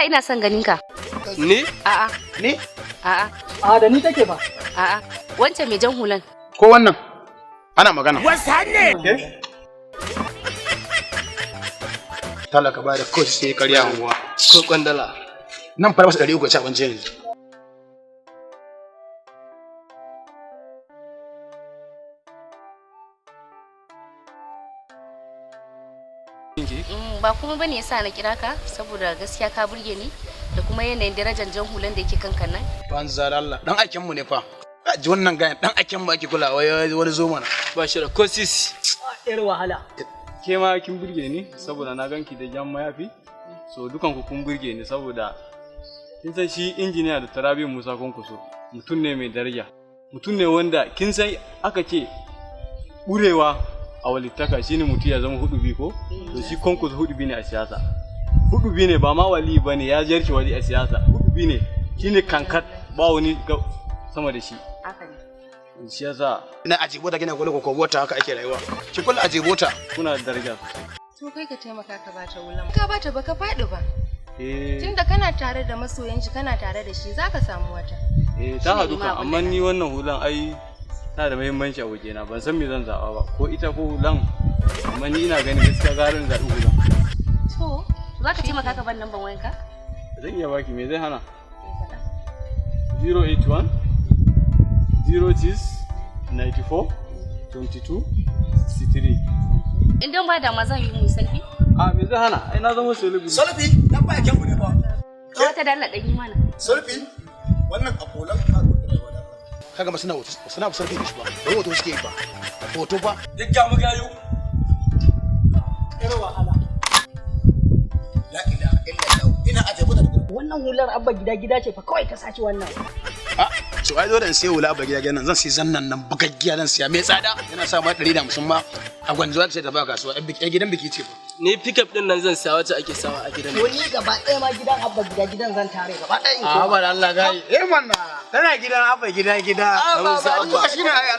Allah ina son ganin ka. Ni? A'a. Ni? A'a. A da ni take ba. A'a. Wancan mai jan hulan. Ko wannan? Ana magana. Wasa ne? Talaka ba da coach sai ƙarya unguwa. Ko kwandala. Nan fara masa 300 ci abinci yanzu. Ba kuma bane yasa na kira ka saboda gaskiya ka burge ni da kuma yanayin darajar jan hulan da yake kanka nan. Ban zara Allah dan aikin mu ne fa. Ji wannan gayan dan aikin mu ake kulawa wani zo mana. Ba shi da kosis. Yar wahala. Ke ma kin burge ni saboda na ganki da jan mayafi. So dukan ku kun burge ni saboda kin san shi injiniya da Tarabi Musa Konkoso mutum ne mai daraja. Mutum ne wanda kin san aka ce urewa a walittaka shine mutum ya zama hudubi ko? To shi Konkoso hudubi ne a siyasa. Hudubi ne ba ma wali bane ya jarki wali a siyasa. Hudubi ne shine kankat ba wani sama da shi. Haka ne. Shi yasa Ina ajibota kina kula ko bota haka ake rayuwa. Ki kula ajibota. kuna da daraja. To kai ka taimaka ka bata wulan. Ka bata ba ka faɗi ba. Eh Tunda kana tare da masoyan shi kana tare da shi zaka samu wata. ta haɗu kan amma ni wannan hulan ai ta da muhimmanci a wajena ban san me zan zaɓa ba ko ita ko hulan amma ni ina ganin gaskiya garin zaɓi hulan. To, za ka taimaka ka ban lambar wayanka? Zan iya baki me zai hana? 081 06 94 22 63. Idan ba da ma zan yi mu selfie. A me zai hana? Ai na zama celebrity. Sulfi dan ba kyan ku ne ba. Ka wata dalla dan yi mana. Sulfi wannan apolan Kaga masu na hoto suna sarki da shi ba. Ba hoto suke yi ba. Hoto ba. Dukkan mu gayu. Yar wahala. La ilaha illallah. Ina ajibota da Wannan hular Abba Gida-Gida ce fa kawai ka saci wannan. So ai dole in sai wula ba gida nan zan sai zannan nan bugaggiya zan siya mai tsada yana sa ma 150 ma a gwanzo sai ta ba kasuwa gidan biki ce ba. Ni pickup din nan zan sa wacce ake sawa a gidan. To ni gaba ɗaya ma gidan Abba Gida-Gidan zan tare gaba ɗaya in A ba Allah gai. Eh manna. Tana gidan Abba gida. Abba, Shi ne ai